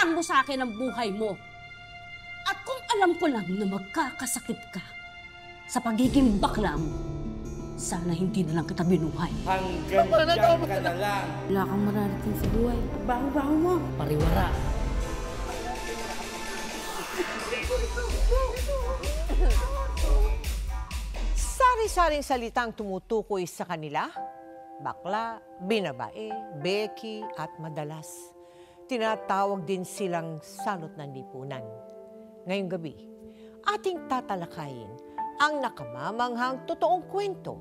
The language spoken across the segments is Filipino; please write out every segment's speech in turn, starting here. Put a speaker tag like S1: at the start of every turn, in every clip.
S1: Iutang mo sa akin ang buhay mo. At kung alam ko lang na magkakasakit ka sa pagiging bakla mo, sana hindi na lang kita binuhay.
S2: Hanggang dyan ka na lang.
S1: Wala kang mararating sa buhay. Baho-baho mo. Pariwara.
S3: Sari-saring salitang tumutukoy sa kanila. Bakla, binabae, beki, at madalas. Tinatawag din silang salot ng lipunan. Ngayong gabi, ating tatalakayin ang nakamamanghang totoong kwento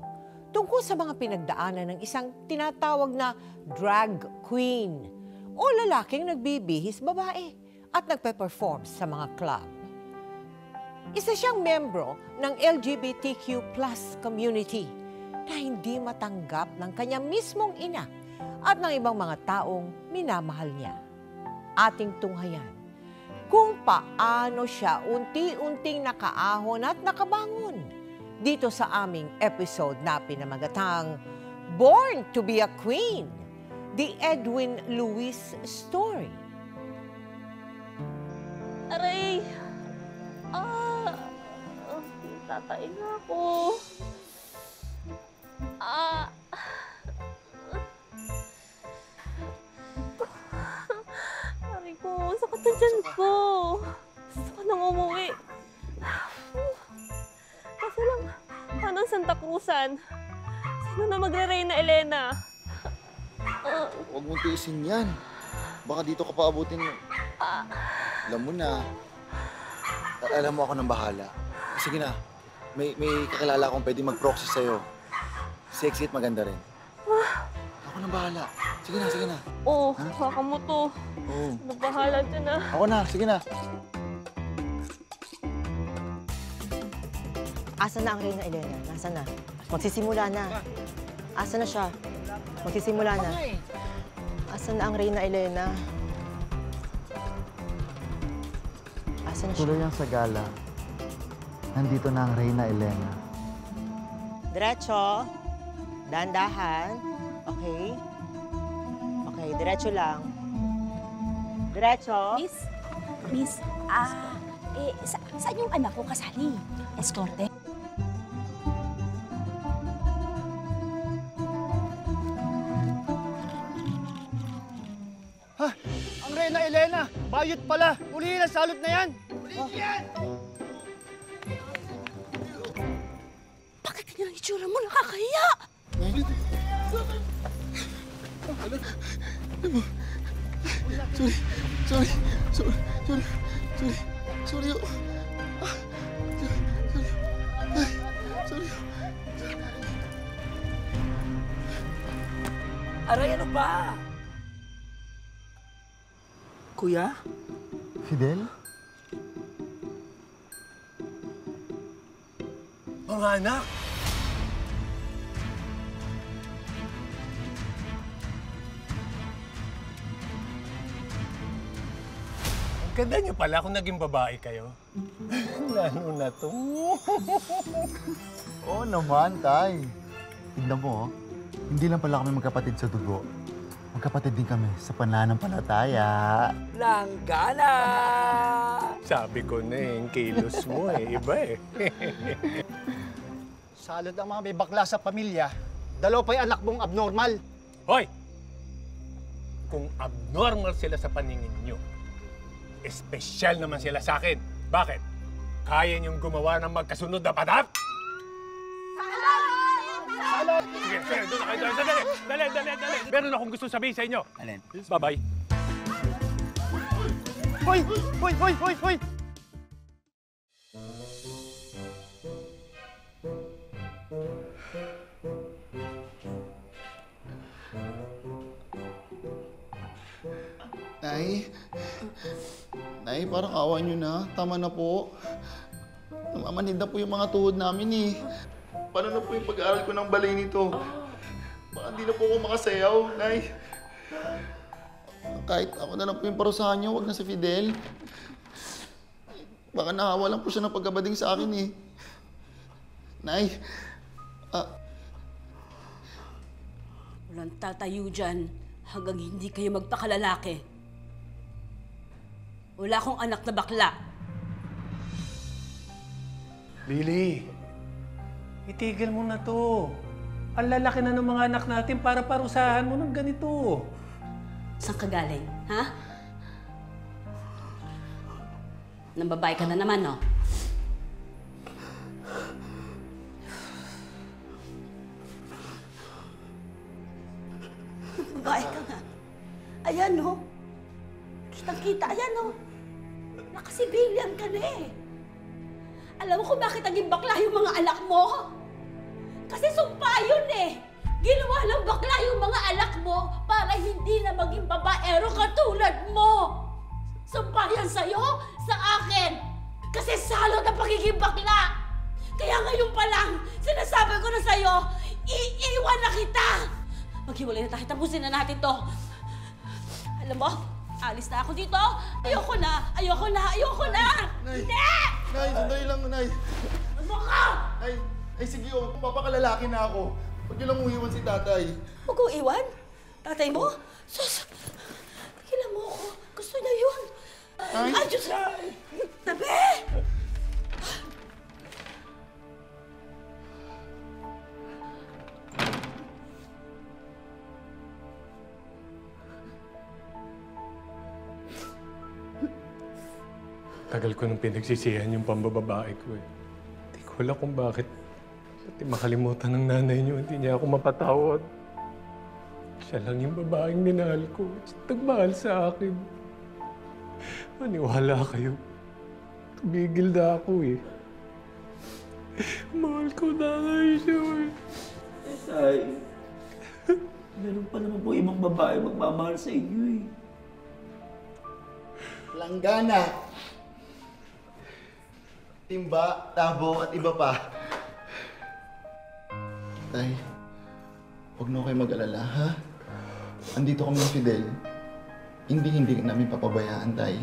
S3: tungkol sa mga pinagdaanan ng isang tinatawag na drag queen o lalaking nagbibihis babae at nagpe-perform sa mga club. Isa siyang membro ng LGBTQ+ community na hindi matanggap ng kanyang mismong ina at ng ibang mga taong minamahal niya. Ating tunghayan kung paano siya unti-unting nakaahon at nakabangon dito sa aming episode na pinamagatang Born to be a Queen, the Edwin Lewis Story.
S4: Aray! Tatain na ako. Aray ko, sakit na dyan ko. Gusto ko nang umuwi. Kasi lang, paano Santa Cruzan? Sino na magre-Reyna Elena?
S5: Huwag mong tiisin yan. Baka dito ka paabutin. Alam mo na. Alam mo ako nang bahala. Sige na. May kakilala akong pwede mag-proxy sa'yo. Sexy at maganda rin. Ako nang bahala. Sige na.
S4: Oo, baka mo to.
S5: Oo.
S4: Nabahala dyan na.
S5: Ako na, sige na.
S3: Asa na ang Reyna Elena? Nasaan na? Magsisimula na. Asa na siya? Magsisimula na. Asa na ang Reyna Elena? Asa na siya?
S6: Tuloy ang sa gala. Nandito na ang Reyna Elena.
S3: Diretso. Dahan-dahan. Okay? Okay, diretso lang. Diretso.
S1: Miss, saan yung anak ko kasali? Eskorte?
S2: Ha? Ang Reyna Elena, bayot pala. Ulihin ang salot na yan. Ulihin yan!
S1: Bakit ganyan ang itsura mo? Nakakahiya!
S5: Sorry.
S2: Aray, ano ba? Kuya?
S6: Fidel?
S2: Mga anak!
S7: Ang ganda niyo pala kung naging babae kayo. Lalo na to.
S6: Oo naman, Tay. Tignan mo, hindi lang pala kami magkapatid sa dugo. Magkapatid din kami sa pananampalataya.
S2: Langgana!
S7: Sabi ko na yung kilos mo iba
S2: Salot ang mga may bakla sa pamilya. Dalawa pa yung anak mong abnormal.
S7: Hoy! Kung abnormal sila sa paningin nyo, espesyal naman sila sa akin. Bakit? Kaya niyong gumawa ng magkasunod na padap?
S2: Salot!
S7: Sige, doon na kayo. Dali. Meron akong gusto sabihin sa inyo.
S5: Alin?
S7: Bye-bye.
S2: Hoy!
S5: Nay, parang awa nyo na. Tama na po. Namamanid na po yung mga tuhod namin eh. Paano na po yung pag-aaral ko ng balay nito? Baka hindi na po ako makasayaw, Nay. Kahit ako na lang po yung parusahan nyo, huwag na si Fidel. Baka nakawa lang po siya ng pagkabading sa akin eh. Nay,
S1: Walang tatayo dyan hanggang hindi kayo magpakalalaki. Wala akong anak na bakla.
S7: Lily, itigil mo na to. Ang lalaki na ng mga anak natin para parusahan mo ng ganito.
S1: Saan ka galing, ha? Nang babae ka na naman, no? Babae ka nga. Ayan, no? Kitang-kita, ayan, no? Nakasibilyan ka na eh. Alam mo kung bakit naging bakla yung mga anak mo? Kasi sumpa yun eh. Ginawa ng bakla yung mga anak mo para hindi na maging babaero katulad mo. Sumpa yan sa'yo, sa akin. Kasi salot ang pagiging bakla. Kaya ngayon pa lang, sinasabi ko na sa'yo, iiwan na kita. Maghiwalay na tayo, tapusin na natin to. Alam mo, alis na ako dito. Ayoko na, ayoko na, ayoko na.
S6: Nay!
S1: Hindi!
S6: Nay, sandali lang, Nay.
S1: Ano ka?
S6: Nay, ay sige, papakalalaki na ako. Huwag niyo lang uiwan si tatay.
S1: Huwag kong iwan. Tatay mo? Sus! Tigilan mo ako. Gusto niya yun.
S6: Ay!
S1: Ay, Diyos! Tabi!
S7: Tagal ko nung pinagsisihan yung pambababae ko eh. Hindi ko alam kung bakit. Pati makalimutan ng nanay niyo, hindi niya ako mapatawad. Siya lang yung babaeng minahal ko. Nagmahal sa akin. Maniwala kayo. Tumigil na ako eh. Mahal ko na kayo siya eh.
S8: Tay, meron pa naman po ibang babae magmamahal sa inyo eh.
S6: Langgana. Timba, tabo, at iba pa. Tay, huwag na kayo mag-alala, ha? Andito kami ng Fidel. Hindi namin papabayaan, Tay.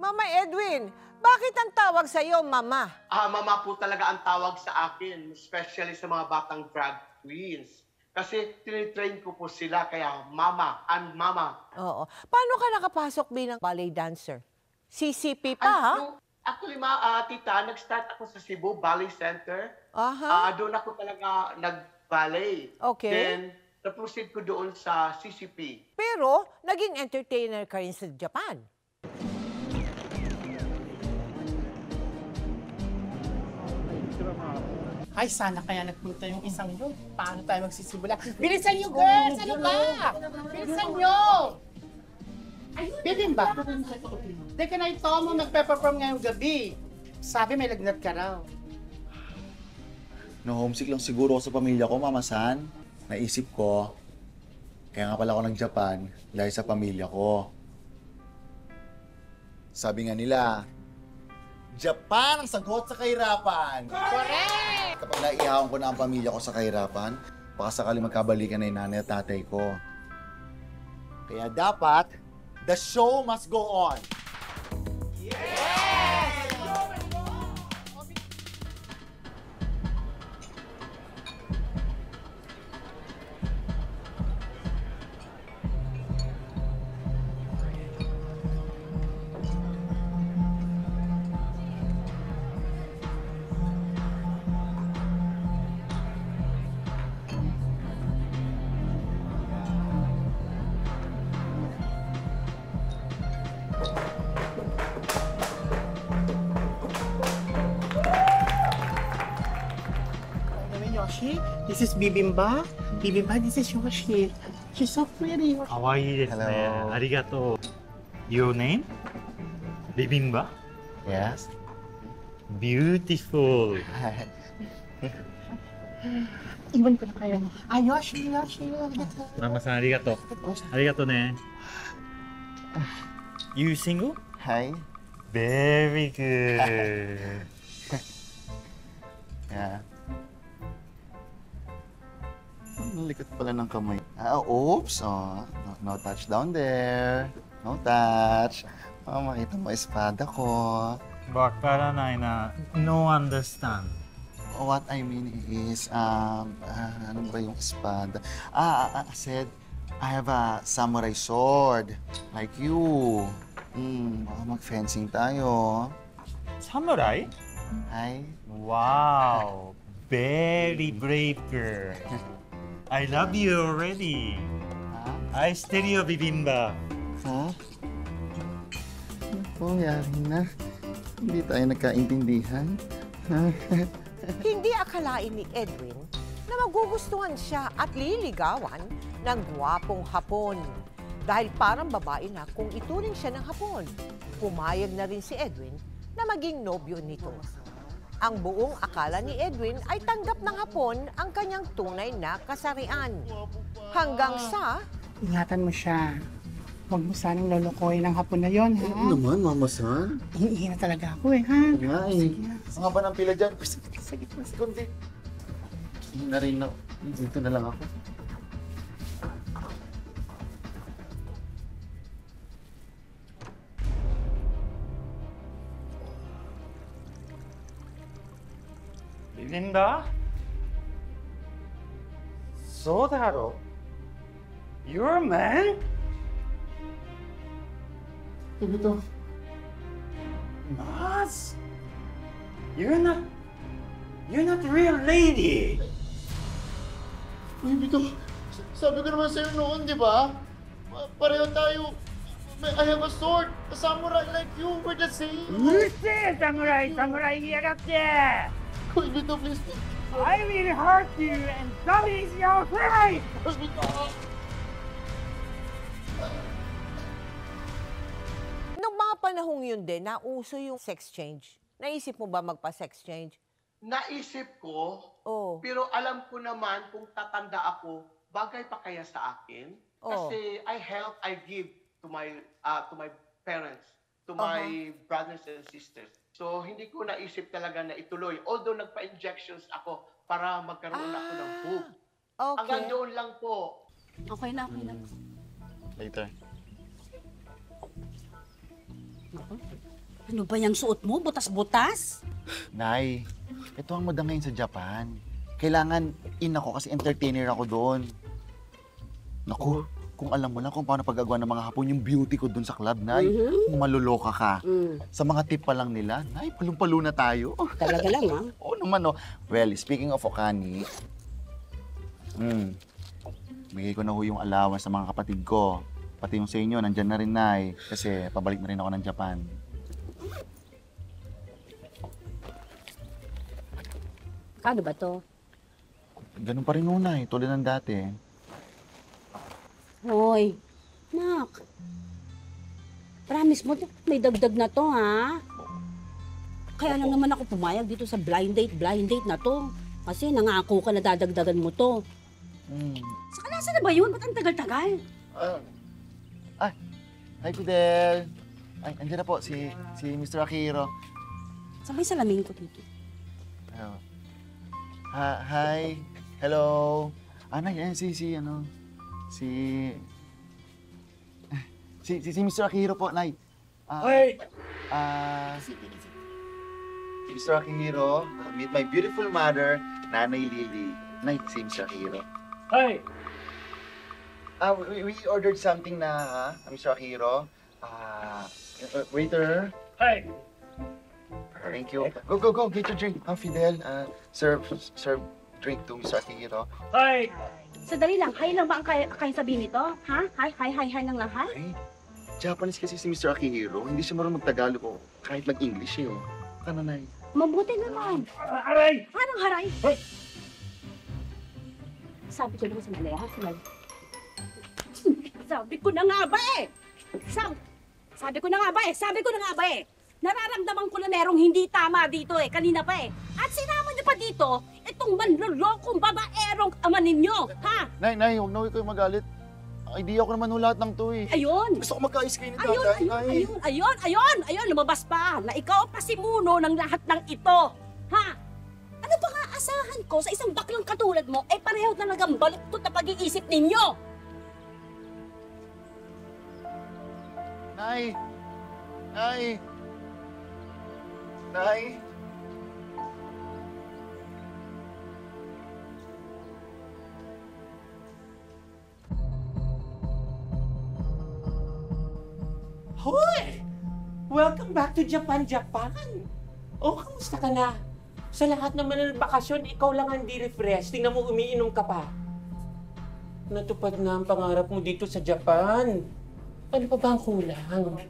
S3: Mama Edwin, bakit ang tawag sa'yo, Mama?
S9: Mama po talaga ang tawag sa akin, especially sa mga batang drag queens. Kasi tinitrain ko po sila, kaya Mama and Mama.
S3: Oo. Paano ka nakapasok bilang ballet dancer? CCP pa, ha?
S9: Actually, tita, nag-start ako sa Cebu Ballet Center.
S3: Aha.
S9: Doon ako talaga nag-ballet.
S3: Okay.
S9: Then, na-proceed ko doon sa CCP.
S3: Pero, naging entertainer ka rin sa Japan.
S10: Ay, sana kaya nagpunta yung isang yun. Paano tayo magsisimula? Bilisan niyo, girls! Ano ba? Bilisan niyo! Bibimba. Teka na ito mo, nagpe-perform ngayong gabi. Sabi may lagnat ka raw.
S6: No-homesick lang siguro ako sa pamilya ko, Mama San. Naisip ko, kaya nga pala ako nag-Japan dahil sa pamilya ko. Sabi nga nila, Japan ang sagot sa kahirapan!
S10: Correct!
S6: Kapag naihawan ko na ang pamilya ko sa kahirapan, baka sakali magkabalikan na yung nanay at tatay ko. Kaya dapat, the show must go on.
S10: Yoshi, this is Bibimba. Bibimba, this is Yoshi. She's so pretty.
S8: かわいいですね。
S6: Hello.
S8: ありがとう。Your name? ビビンバ
S6: Yes?
S8: Beautiful.
S10: Iwan ko na kayo. Ah, Yoshi.
S8: Mama さんありがとう。ありがとうね。You single?
S6: Hi.
S8: Very good.
S6: Yeah. Ang likot pala ng kamay. Oops. Oh, no touch down there. No touch. Oh, makita mo espada ko.
S8: わからないな。No understand.
S6: What I mean is, ano ba yung espada? I said, I have a samurai sword, like you. Baka mag-fencing tayo.
S11: Samurai?
S6: Ay,
S11: Wow! Very brave girl. I love you already. I stereo bibimba.
S6: ha? Oh, yari na. Hindi tayo nagkaintindihan.
S3: Hindi akalain ni Edwin na magugustuhan siya at liligawan ng gwapong Hapon. Dahil parang babae na kung ituring siya ng Hapon. Pumayag na rin si Edwin na maging nobyo nito. Ang buong akala ni Edwin ay tanggap ng Hapon ang kanyang tunay na kasarian. Hanggang sa...
S10: Ingatan mo siya. Huwag mo sanang lolokohin ng Hapon na yon, ha?
S6: Ano naman, Mama San?
S10: Hinihingi na talaga ako ha?
S6: Nga eh. Ang haba ng pila dyan. Sige, kundi. Hindi na rin na. Dito na lang ako.
S11: Linda? Sodaro? You're a man?
S6: Ito.
S11: Mas? You're not a real lady.
S6: Uy, Bito. Sabi ko naman sa'yo noon, di ba? Pareho tayo. I have a sword. A samurai like you. We're the same.
S11: Samurai hiyagatte!
S6: Uy, Bito, please.
S11: I will hurt you and that is your right!
S6: Bito.
S3: Noong mga panahong yun din, nauso yung sex change. Naisip mo ba magpa-sex change?
S9: Naisip ko,
S3: Oo.
S9: pero alam ko naman kung tatanda ako, bagay pa kaya sa akin?
S3: Oo.
S9: Kasi I give to my parents, to my brothers and sisters. So, hindi ko naisip talaga na ituloy. Although nagpa-injections ako para magkaroon ako ng hope.
S3: Okay.
S9: Hanggang doon lang po.
S1: Okay na, okay na.
S6: Later.
S1: Ano ba yung suot mo? Butas-butas?
S6: Nay, ito ang moda ngayon sa Japan. Kailangan in ako kasi entertainer ako doon. Naku, kung alam mo lang kung paano paggagawa ng mga Hapon yung beauty ko doon sa club, Nay, maluloka ka. Sa mga tip pa lang nila, Nay, palong-palo na tayo.
S1: Talaga lang, ha?
S6: Oo naman, no. Well, speaking of Okani, bigay ko na ho yung allowance sa mga kapatid ko. Pati yung sa inyo, nandyan na rin, Nay. Kasi pabalik na rin ako ng Japan.
S1: Kano ba to?
S6: Ganun pa rin ho, Nay, tulad ng dati.
S1: Hoy, nak. Promise mo, may dagdag na to, ha? Kaya lang naman ako pumayag dito sa blind date na to. Kasi nangako ka na dadagdagan mo to. Saka nasa na ba yun? Ba't ang tagal-tagal?
S6: Hi, Fidel. Ay, andyan na po si Mr. Akiro.
S1: Sabay salamin ko dito.
S6: Hi. Hello. Nay, si Mr. Akiro po, Nay.
S11: Hey!
S6: Mr. Akiro, meet my beautiful mother, Nanay Lily. Nay, si Mr. Akiro.
S11: Hey!
S6: We ordered something na, Mr. Akiro. Waiter.
S11: Hey!
S6: Thank you. Go. Get your drink. Fidel, serve drink to Mr. Akiro.
S11: Hey!
S1: Sadali lang, hi lang ba ang kaya sabihin nito? Ha? Hi lang ha?
S6: Ay, Japanese kasi si Mr. Akihiro. Hindi siya marunong mag-Tagalog o kahit mag-English eh. Kananay.
S1: Mabuti naman.
S11: Aray!
S1: Anong haray?
S11: Hey!
S1: Sabi ko naman sa Malaya, ha? Sabi ko na nga ba eh! Sabi ko na nga ba eh! Nararamdaman ko na merong hindi tama dito eh, kanina pa eh. At sinama niyo pa dito, itong manlolokong babaerong ama ninyo, ha?
S6: Nay, huwag na kayo magalit. Idea ko naman ho lahat ng to eh.
S1: Ayun!
S6: Gusto ko magka-ice kayo ni tatay.
S1: Ayun, lumabas pa na ikaw ang pasimuno ng lahat ng ito, ha? Ano ba nga asahan ko sa isang baklang katulad mo, eh pareho talagang baluktot na pag-iisip ninyo?
S6: Nay!
S10: Hoy! Welcome back to Japan, Japan! Oh, kamusta ka na? Sa lahat naman ng bakasyon, ikaw lang ang di-refresh. Tingnan mo, umiinom ka pa. Natupad na ang pangarap mo dito sa Japan. Ano pa ba ang kulang?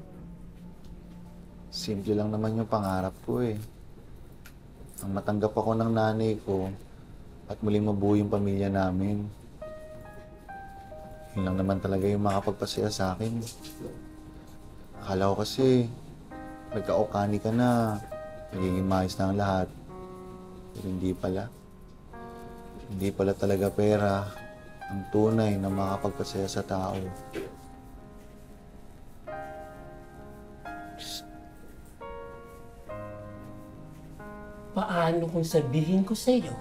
S6: Simple lang naman yung pangarap ko eh. Ang matanggap ako ng nanay ko at muling mabuo yung pamilya namin. Yun lang naman talaga yung makapagpasaya sa akin. Akala ko kasi, nagka-okani ka na, nagiging maayos na ang lahat. Pero hindi pala. Hindi pala talaga pera ang tunay na makapagpasaya sa tao.
S10: Paano kung sabihin ko sa'yo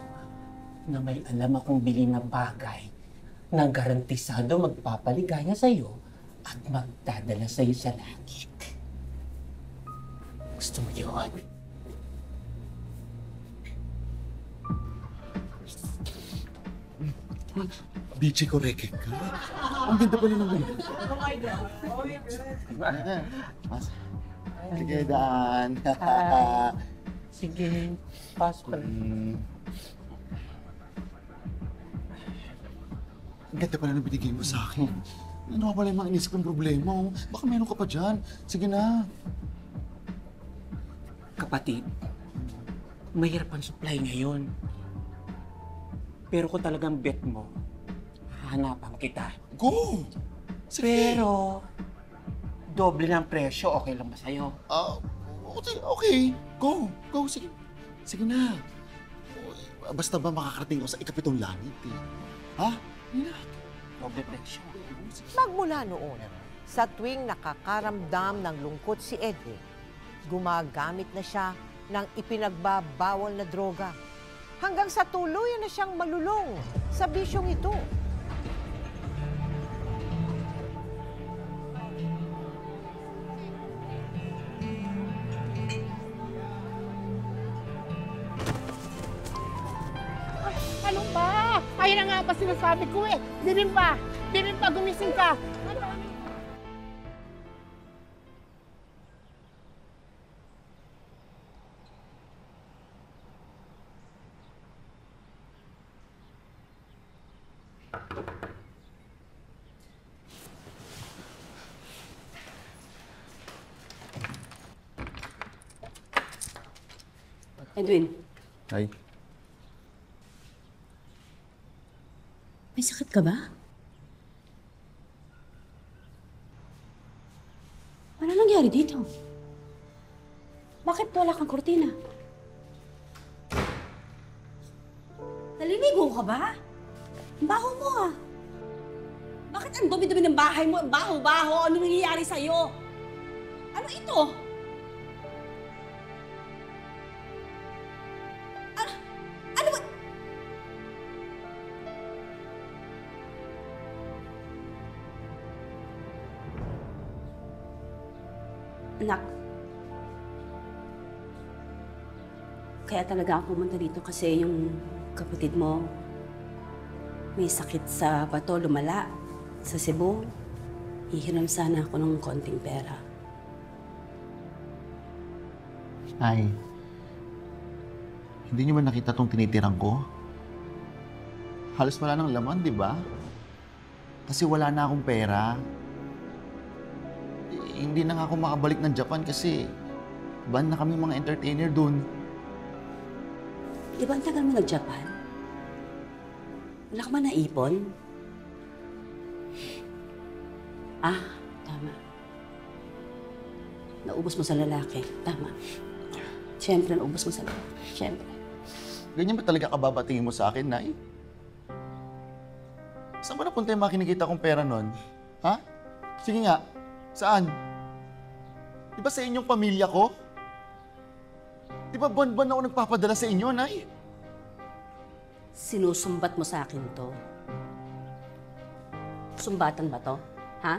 S10: na may alam akong bili na bagay na garantisado magpapaligaya sa'yo at magdadala sa'yo sa langit? Gusto mo yun?
S6: Bichi ko reke ka. Ang ganda pala ng ganyan. Sige, Dan.
S10: Sige, pasok.
S6: Ang ganda pala ng binigay mo sa akin. Ano ka pala yung mga inisip kong problema? Oh? Baka meron ka pa dyan. Sige na.
S10: Kapatid, mahirap ang supply ngayon. Pero kung talagang bet mo, hahanapan kita.
S6: Go! Sige.
S10: Pero, doble ng presyo, okay lang ba sa'yo?
S6: Okay. Go. Go. Sige. Sige na. Basta ba makakarating ako sa ikapitong langit eh. Ha? Hindi na.
S10: Doble presyo.
S3: Magmula noon, sa tuwing nakakaramdam ng lungkot si Edwin, gumagamit na siya ng ipinagbabawal na droga hanggang sa tuluyan na siyang malulong sa bisyong ito.
S11: Ano ba? Ayun na nga ba sinasabi ko eh. Bibimpa! Bibimpa, gumising ka!
S1: Edwin,
S6: Ay.
S1: may sakit ka ba? Ano nangyari dito? Bakit wala kang kurtina? Naliligo ka ba? Ang baho mo ah. Bakit ang dumi-dumi ng bahay mo? Ang baho-baho. Ano nangyayari sa'yo? Ano ito? Ano ba? Anak, kaya talaga ako pumunta dito kasi yung kapatid mo may sakit sa bato, lumala sa Cebu. Hihiram sana ako ng konting pera.
S6: Ay. Hindi niyo ba nakita tong tinitirang ko? Halos wala nang laman, di ba? Kasi wala na akong pera. Hindi na nga ako makabalik ng Japan kasi ban na kami mga entertainer dun.
S1: Di ba ang tagal mo nag-Japan? Wala ka ba naipon? Tama. Naubos mo sa lalaki. Tama. Siyempre, naubos mo sa lalaki. Siyempre.
S6: Ganyan ba talaga kababatingin mo sa akin, Nay? Saan ba napunta yung mga kinikita kong pera nun? Ha? Sige nga. Saan? Di ba sa inyong pamilya ko? Di ba buwan-buwan ako nagpapadala sa inyo, Nay?
S1: Sinusumbat mo sa akin to. Sumbatan ba to? Ha?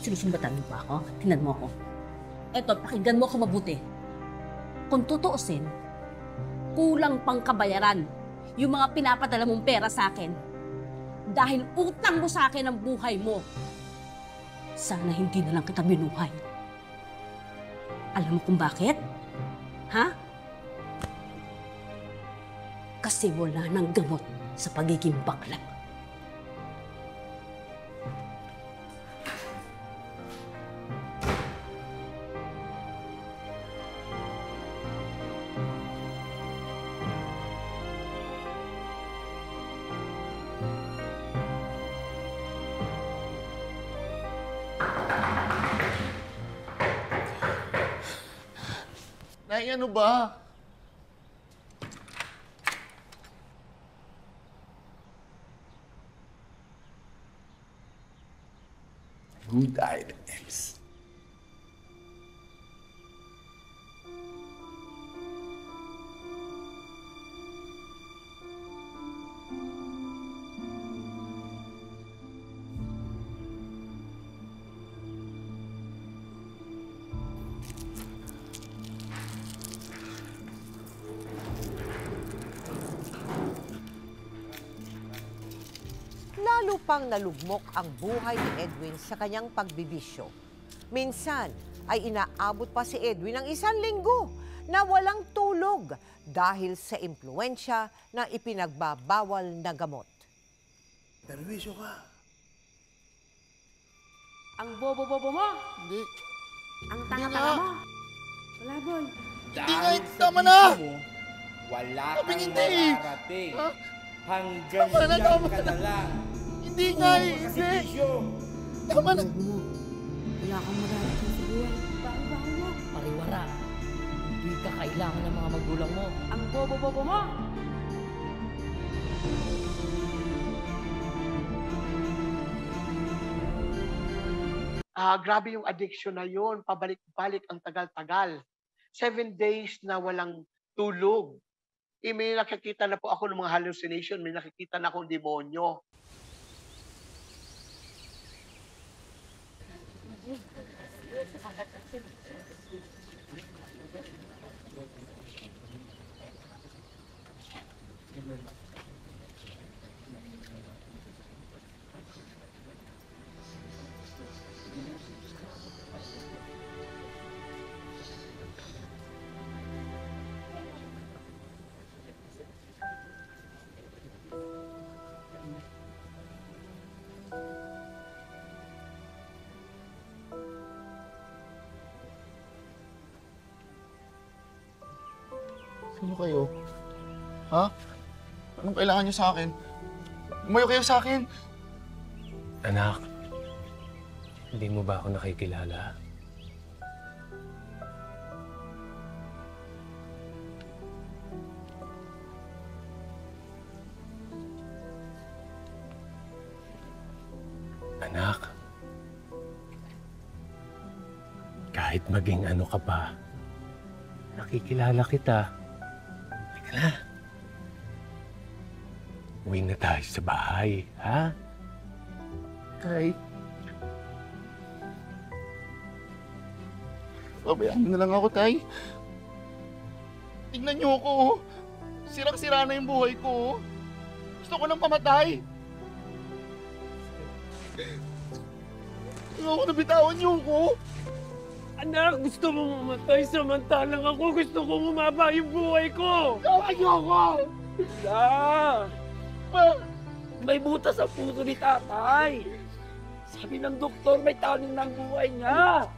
S1: Sinusumbatan mo pa ako? Tingnan mo ako. Eto, pakinggan mo ako mabuti. Kung tutuusin, kulang pang kabayaran yung mga pinapadala mong pera sa akin. Dahil utang mo sa akin ang buhay mo. Sana hindi na lang kita binuhay. Alam mo kung bakit? Ha? Kasi wala nang gamot sa pagiging bakla.
S6: Nay, ano ba?
S12: Who died, Ems?
S3: Lalo pang nalugmok ang buhay ni Edwin sa kanyang pagbibisyo. Minsan ay inaabot pa si Edwin ng 1 linggo na walang tulog dahil sa impluensya ng ipinagbabawal na gamot.
S12: Perwisyo ka.
S4: Ang bobo-bobo mo!
S6: Hindi.
S4: Ang tanga-tanga mo! Wala, boy.
S6: Hindi nga, tama na!
S12: Wala
S6: Sabi
S12: kang
S6: hindi.
S12: mararating.
S6: Ha?
S12: Hanggang
S6: Tama na,
S12: diyan
S6: tama
S12: ka na lang.
S6: Hindi nga eh, hindi.
S12: Sakripisyo.
S6: Tama na.
S1: Wala kang mararating sa buhay. Baho-baho mo. Pariwara. Hindi ka kailangan ng mga magulang mo.
S4: Ang bobo-bobo mo!
S9: Grabe yung addiction na yun. Pabalik-balik ang tagal-tagal. 7 days na walang tulog. May nakikita na po ako ng mga hallucination. May nakikita na akong demonyo.
S6: Sino kayo? Ha? Anong kailangan niyo sa akin? Umayo kayo sa akin!
S7: Anak, hindi mo ba ako nakikilala? Anak, kahit maging ano ka pa, nakikilala kita. Halika na. Uwi na tayo sa bahay, ha?
S6: Tay. Pabayaan mo na lang ako, Tay. Tignan niyo ako. Sirang-sira na yung buhay ko. Gusto ko nang pamatay. Ayoko na bitawan niyo ako.
S10: Anak, gusto mo mamatay samantalang ako gusto ko bumaba yung buhay ko.
S6: Ayoko!
S10: Wala! May butas sa puso ni tatay. Sabi ng doktor, may taning ng buhay niya.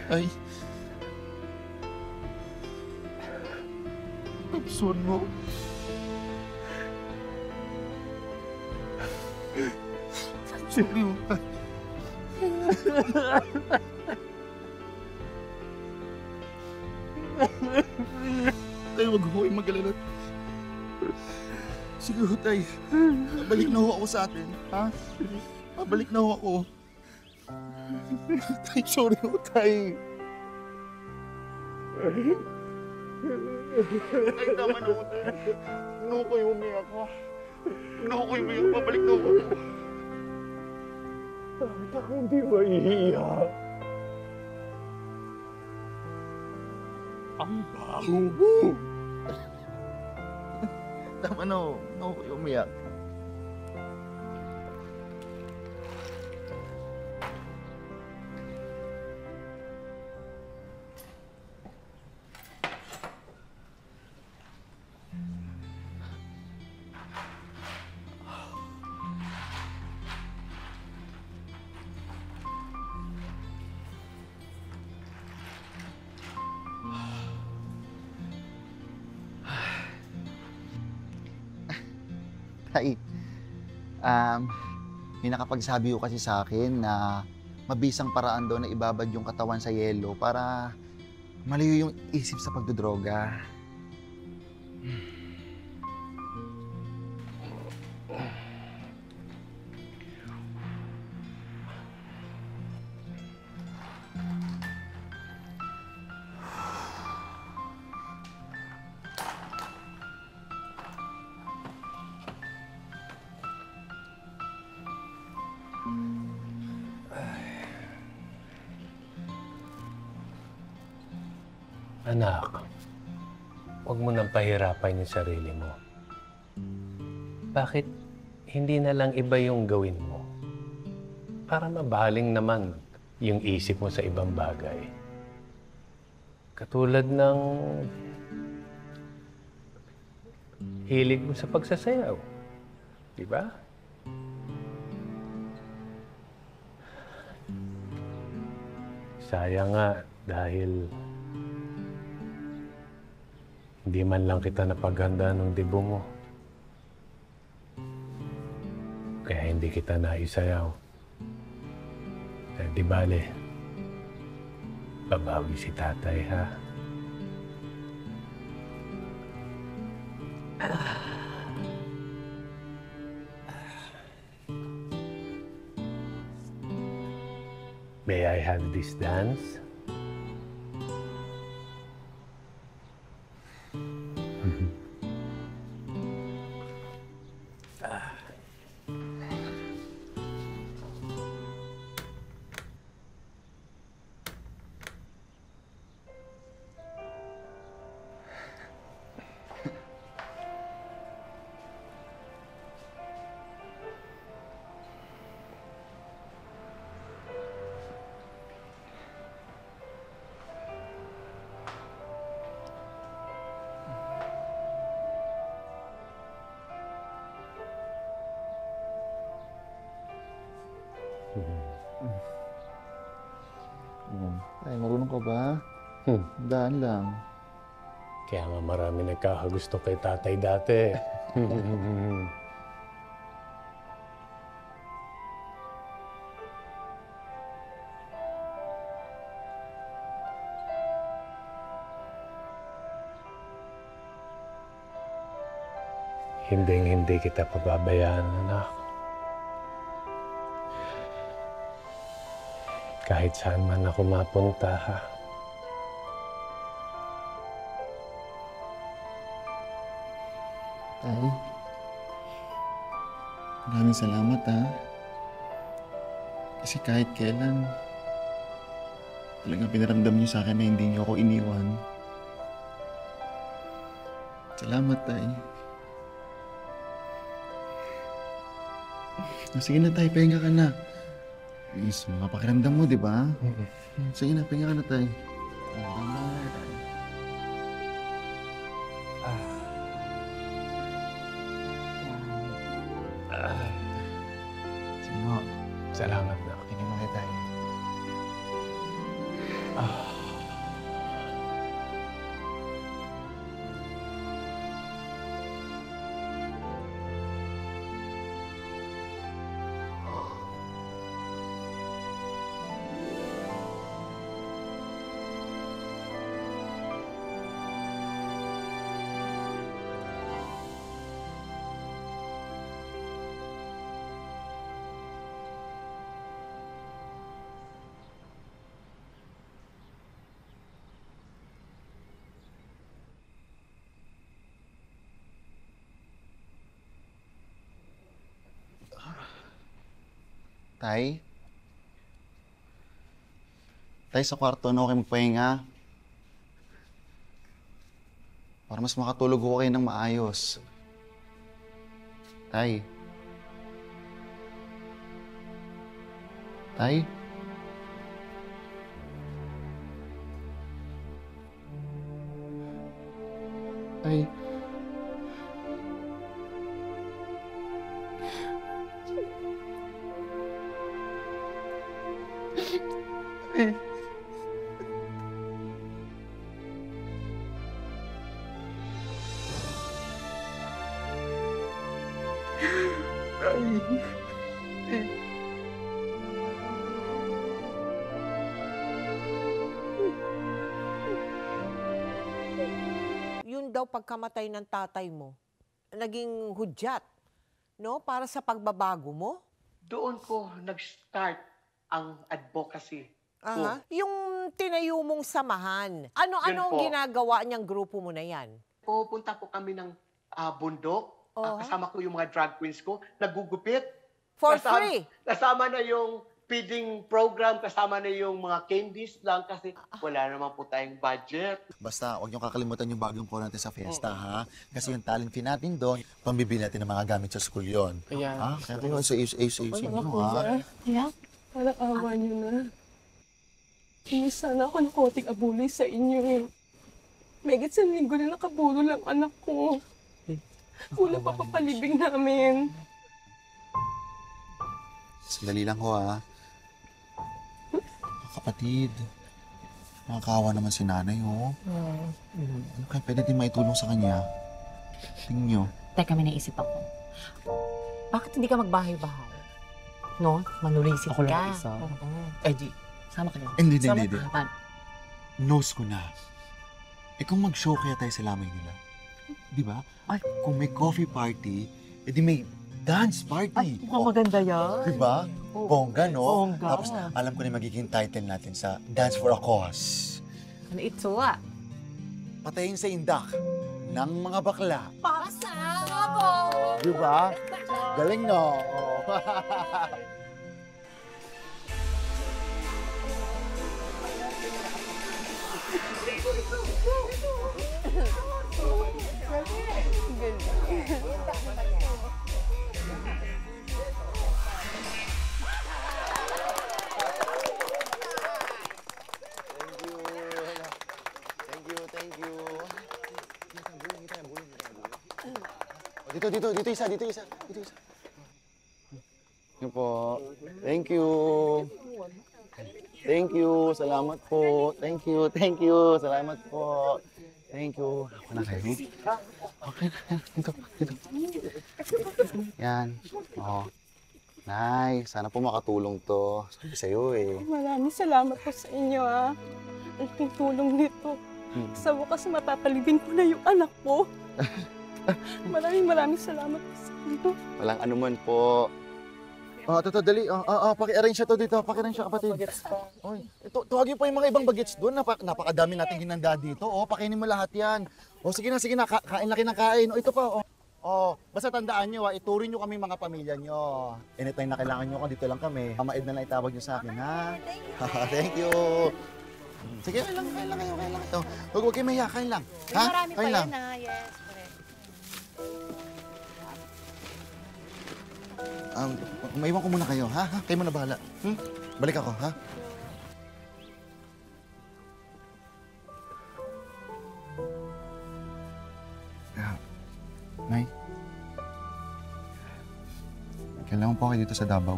S6: Ay. Kapson mo. Sorry mo. Tay, wag ko kayong mag-alala. Sige ho, Tay. Babalik na ho ako sa atin. Ha? Babalik na ho ako. Tay, sorry ho, Tay. Tay, tama na ho, Tay. Ano ko yung umiyak ko? Ano ko yung umiyak? Babalik na ho ako.
S10: Bakit ako hindi maiiyak?
S7: Ang baho mo!
S6: Tama na, ako kayo umiyak. Tay, may nakapagsabi ko kasi sa akin na mabisang paraan daw na ibabad yung katawan sa yelo para malayo yung isip sa pagdodroga.
S7: Anak, huwag mo nang pahirapan yung sarili mo. Bakit hindi na lang iba yung gawin mo? Para mabaling naman yung isip mo sa ibang bagay. Katulad ng hilig mo sa pagsasayaw. Di ba? Sayang nga dahil hindi man lang kita napaghanda ng debo mo. Kaya hindi kita naisayaw. Di bale, babawi si tatay, ha? May I have this dance?
S6: Ay, marunong ka ba? Daan lang.
S7: Kaya nga marami nagkakagusto kay tatay dati. Hindi kita pababayaan, anak. Kahit saan man ako mapunta, ha?
S6: Tay, maraming salamat, ha? Kasi kahit kailan, talagang pinaramdam niyo sa akin na hindi niyo ako iniwan. Salamat, Tay. Sige na, Tay, pahinga ka na. Yes, mga pakiramdam mo, di ba? Sige na, pahinga ka na, Tay. Sige mo.
S7: Salamat na.
S6: Tingin mo na, Tay. Tay? Tay, sa kwarto na ako kayo magpahinga. Para mas makatulog ko kayo ng maayos. Tay. Tay? Tay? Tay?
S3: Yun daw pagkamatay ng tatay mo, naging hudyat, no? Para sa pagbabago mo?
S9: Doon ko nag-start ang advocacy.
S3: Aha. Yung tinayo mong samahan, ano-ano ang
S9: Yun po.
S3: ginagawa niyang grupo mo na yan?
S9: Pupunta po kami ng bundok.
S3: Oo.
S9: Kasama ko yung mga drag queens ko. Nagugupit.
S3: For
S9: Kasama-
S3: free?
S9: Kasama na yung feeding program, kasama na yung mga candies lang kasi wala naman po tayong budget.
S6: Basta, huwag niyong kakalimutan yung bagong po natin sa fiesta, ha? Kasi yung talent fee natin doon, pambibili natin ng mga gamit sa school yon.
S10: Ayan.
S6: Ha? Kaya kayo sa ayos-ayos nyo, ha?
S4: Yeah? Parang awa niyo na. Hindi sana ako nakoting abulay sa inyo eh. Megit sa linggo na nakabulo lang anak ko. Kulang pa papalibing namin.
S6: Sandali lang ho, ha? Kapatid, nakakawa naman si nanay, oh. Ano kaya pwede din maitulong sa kanya? Tingin nyo.
S13: Teka, may naisip ako. Bakit hindi ka magbahay-bahay? No? Manulisip
S10: Ako
S13: ka.
S10: lang isa.
S13: Oo.
S10: Eh di, sama ka na.
S6: Hindi.
S13: Paano?
S6: Nose ko na. Eh kung mag-show kaya tayo sa lamay nila. Di ba? Ay, kung may coffee party, edi may dance party.
S13: Mukhang maganda yan.
S6: Di ba? Bongga, no?
S13: Bongga.
S6: Tapos alam ko na yung magiging title natin sa Dance for a Cause.
S13: Ano ito ah?
S6: Patayin sa indak ng mga bakla.
S13: Pasama po!
S6: Di ba? Galing, no? Thank you. Dito isa. Yun po. Thank you. Salamat po. Thank you. Salamat po. Thank you. Ako na kayo. Okay na. Dito. Yan. Oh. Nay, sana po makatulong to. Sabi sa'yo eh.
S4: Maraming salamat po sa inyo ah. Ang tulong nito. Sa wakas mapapalibing ko na yung anak ko. Maraming salamat po sa inyo.
S6: Walang anuman po. Ito, dali. Paki-arrange siya to dito. Paki-arrange siya, kapatid. Oy, tuwagin po yung mga ibang bagets doon. Napakadami natin ginanda dito. Pakainin mo lahat yan. Sige na. Kain laki ng kain. Ito pa. Basta tandaan nyo, iturin nyo kami mga pamilya nyo. Anytime na kailangan nyo, dito lang kami. Mama Ed na lang itawag nyo sa akin, ha? Thank you. Sige, kain lang kayo. Huwag kayo mahiya, kain lang. Ha?
S13: Marami pa
S6: Kain lang.
S13: yan ah. Yes, correct.
S6: Maiwan ko muna kayo, ha? Kayo muna bahala. Balik ako, ha? Nay, kailangan po kayo dito sa Davao.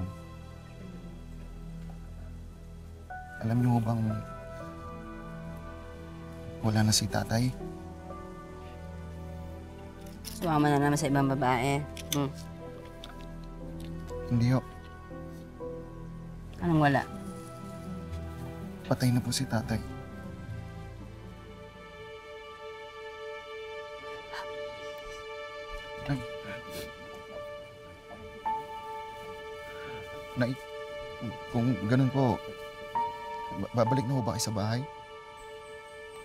S6: Alam niyo bang wala na si tatay?
S14: Sumama na naman sa ibang babae.
S6: Hindi ho.
S14: Anong wala?
S6: Patay na po si tatay. Nay, kung ganun po, babalik na ho ba kayo sa bahay?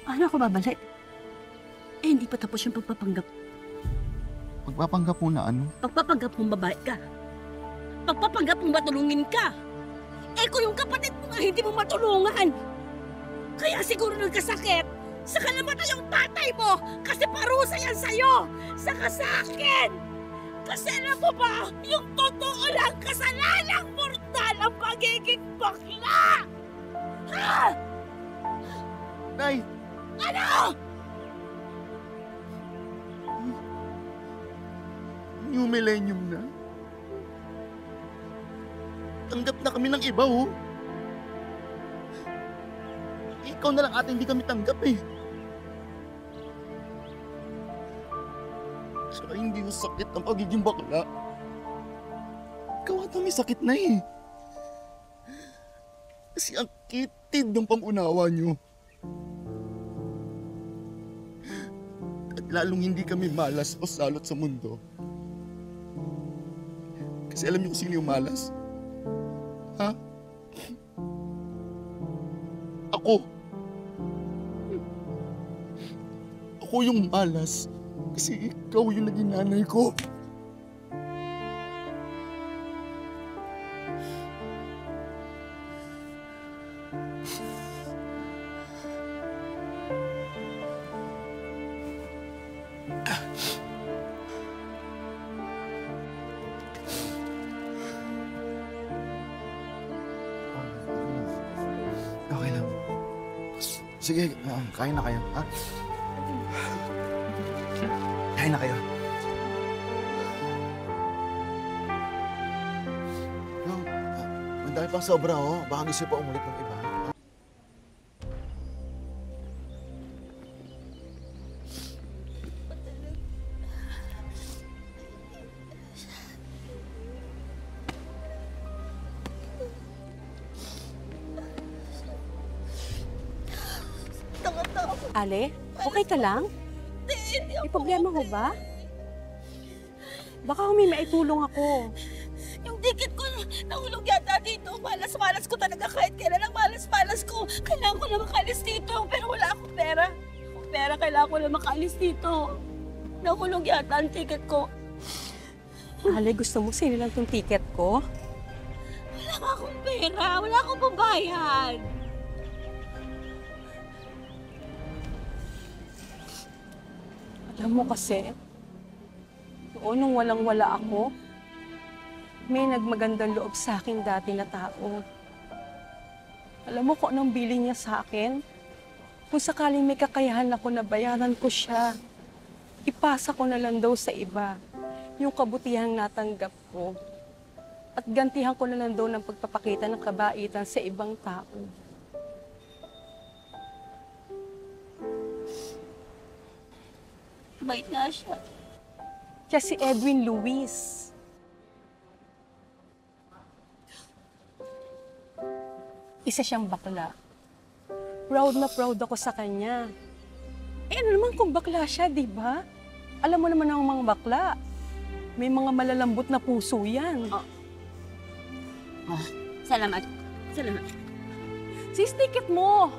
S1: Paano ako babalik? Hindi pa tapos yung pagpapanggap.
S6: Pagpapanggap po na ano?
S1: Pagpapanggap mong babae ka. Pagpapanggap mong matulungin ka. Kung yung kapatid mo nga hindi mo matulungan. Kaya siguro nagkasakit. Saka namatay yung tatay mo kasi parusa yan sa'yo! Saka sa akin! Kasi alam mo ba, yung totoo lang kasalanang mortal ang pagiging bakla! Ha?
S6: Nay!
S1: Ano?
S6: New millennium na. Tanggap na kami ng iba, oh. Ikaw na lang ate, hindi kami tanggap eh. Saka hindi yung sakit ng pagiging bakla. Ikaw ata may sakit na eh. Kasi ang kitid ng pangunawa nyo. At lalong hindi kami malas o salot sa mundo. Kasi alam niyo kung sino yung malas? Ha? Ako. Ako yung malas. Kasi ikaw yung naging nanay ko.
S5: Okay lang. Sige, kain na kayo, ha? Kain na kayo. Madami pang sobra, oh. Baka gusto pa umulit ng iba.
S4: Ale, okay ka lang? May problema ho ba? Baka may maitulong ako.
S1: Yung ticket ko, nahulog yata dito. Malas-malas ko talaga kahit kailan ang malas-malas ko. Kailangan ko na makaalis dito, pero wala akong pera. Kailangan ko na makaalis dito. Nahulog yata ang ticket ko.
S4: Ale, gusto mo sinilang tong ticket ko?
S1: Wala nga akong pera. Wala akong pambayad.
S4: Alam mo kasi, noon nung walang-wala ako, may nagmagandang loob sa akin dati na tao. Alam mo kung anong bilin niya sa akin? Kung sakaling may kakayahan ako na bayaran ko siya, ipasa ko na lang daw sa iba yung kabutihang natanggap ko. At gantihan ko na lang daw ng pagpapakita ng kabaitan sa ibang tao.
S1: Bait nga siya.
S4: Siya si Edwin Luis. Isa siyang bakla. Proud na proud ako sa kanya. Eh ano naman kung bakla siya, di ba? Alam mo naman ang mga bakla. May mga malalambot na puso yan.
S1: Salamat. Salamat.
S4: Sis, ticket mo!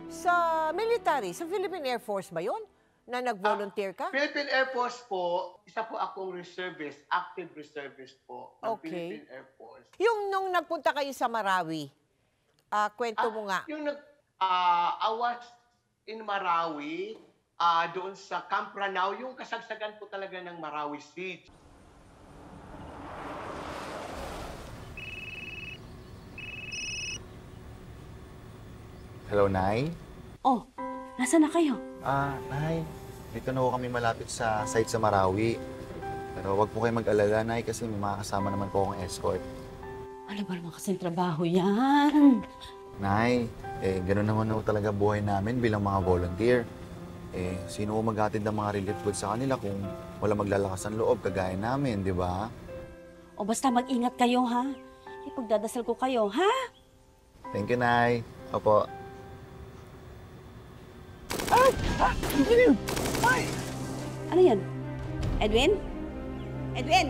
S3: Sa military, sa Philippine Air Force ba yun? Na nag-volunteer ka?
S9: Philippine Air Force po, isa po akong reservist, active reservist po ng Philippine Air Force.
S3: Yung nung nagpunta kayo sa Marawi, kwento mo nga.
S9: I was in Marawi, doon sa Camp Ranao, yung kasagsagan po talaga ng Marawi siege.
S6: Hello, Nay?
S1: Oh, nasaan na kayo?
S6: Nay, dito na ho kami malapit sa site sa Marawi. Pero wag po kayo mag-alala, Nay, kasi may mga kasama naman po akong escort.
S1: Ano ba naman kasing trabaho yan?
S6: Nay, gano'n naman ho talaga buhay namin bilang mga volunteer. Sino ho maghatid ng mga relief goods sa kanila kung wala maglalakas ng loob kagaya namin, di ba?
S1: O basta mag-ingat kayo, ha? Ipagdadasal ko kayo, ha?
S6: Thank you, Nay. Opo.
S1: Ano yan? Edwin? Edwin?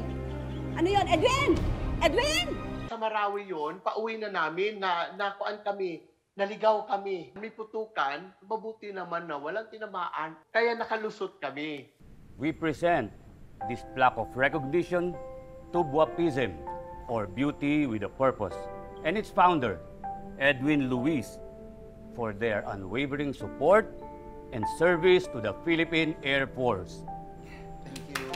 S1: Ano yan? Edwin? Edwin?
S9: Sa Marawi yon, pauwi na namin, nakuan kami, naligaw kami. May putukan, mabuti naman na walang tinamaan, kaya nakalusot kami.
S15: We present this plaque of recognition to Buapism, or Beauty with a Purpose, and its founder, Edwin Luis, for their unwavering support and service to the Philippine Air Force.
S9: Thank you.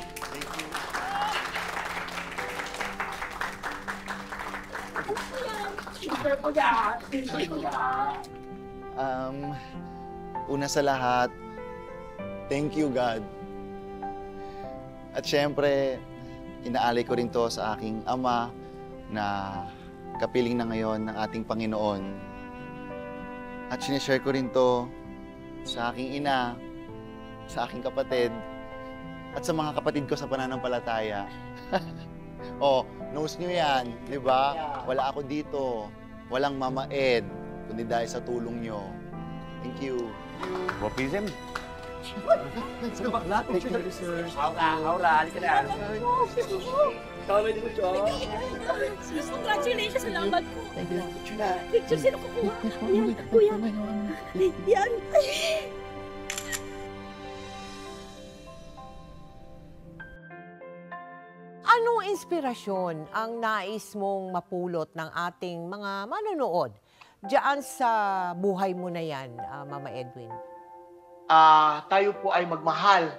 S9: Thank you.
S6: Una sa lahat, thank you, God. At syempre, inaalay ko rin to sa aking ama na kapiling na ngayon ng ating Panginoon. At sinishare ko rin to sa aking ina, sa aking kapatid, at sa mga kapatid ko sa pananampalataya. Knows nyo yan, di ba? Wala ako dito. Walang Mama Ed, kundi dahil sa tulong nyo. Thank you.
S15: Buapism?
S8: Let's go. Thank you, sir. Aura, halika na. Kamay mo, Chong.
S1: Congratulations, salamat po.
S8: Thank you.
S1: Picture, sino kukuha? Ayan, kuya. Yan.
S3: Anong inspirasyon ang nais mong mapulot ng ating mga manonood diyan sa buhay mo na yan, Mama Edwin?
S9: Tayo po ay magmahal,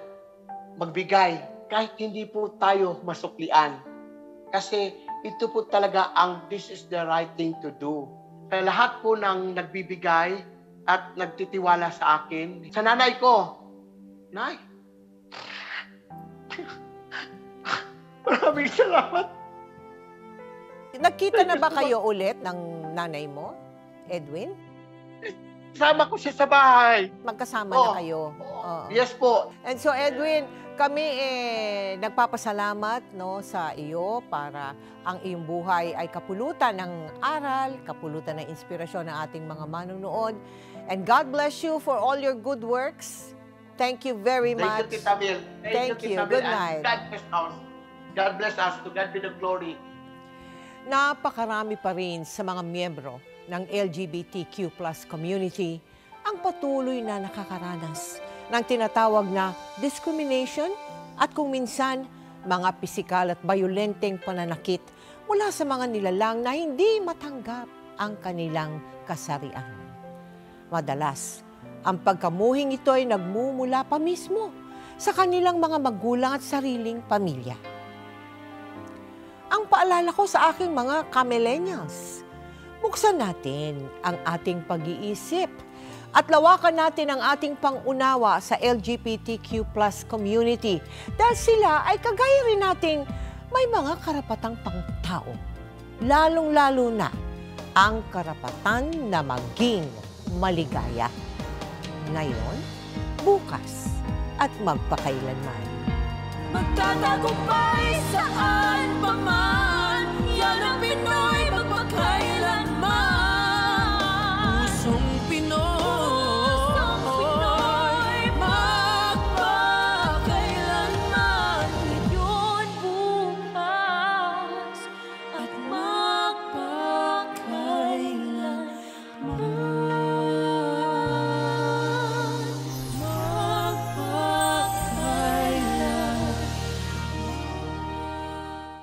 S9: magbigay, kahit hindi po tayo masuklian. Kasi ito po talaga ang this is the right thing to do. Sa lahat po ng nagbibigay at nagtitiwala sa akin, sa nanay ko, Nay, maraming salamat.
S3: Nagkita na ba kayo ulit ng nanay mo, Edwin?
S9: Sama ko siya sa bahay.
S3: Magkasama na kayo?
S9: Yes po.
S3: And so, Edwin, kami nagpapasalamat sa iyo para ang iyong buhay ay kapulutan ng aral, kapulutan ng inspirasyon ng ating mga manonood. And God bless you for all your good works. Thank you very much.
S9: Thank you, Tita Mil.
S3: Thank you. Good night.
S9: God bless us. God bless us. To God be the glory.
S3: Napakarami pa rin sa mga miyembro ng LGBTQ+ community ang patuloy na nakakaranas ng tinatawag na discrimination at kung minsan mga pisikal at bayolenteng pananakit mula sa mga nilalang na hindi matanggap ang kanilang kasarian. Madalas, ang pagkamuhing ito ay nagmumula pa mismo sa kanilang mga magulang at sariling pamilya. Ang paalala ko sa aking mga ka-millennials, buksan natin ang ating pag-iisip at lawakan natin ang ating pangunawa sa LGBTQ+ community dahil sila ay kagaya rin nating may mga karapatang pangtao. Lalong-lalo na ang karapatan na maging maligaya. Ngayon, bukas, at magpakailanman.
S16: Magtatagumpay saan pa man, yan ang Pinoy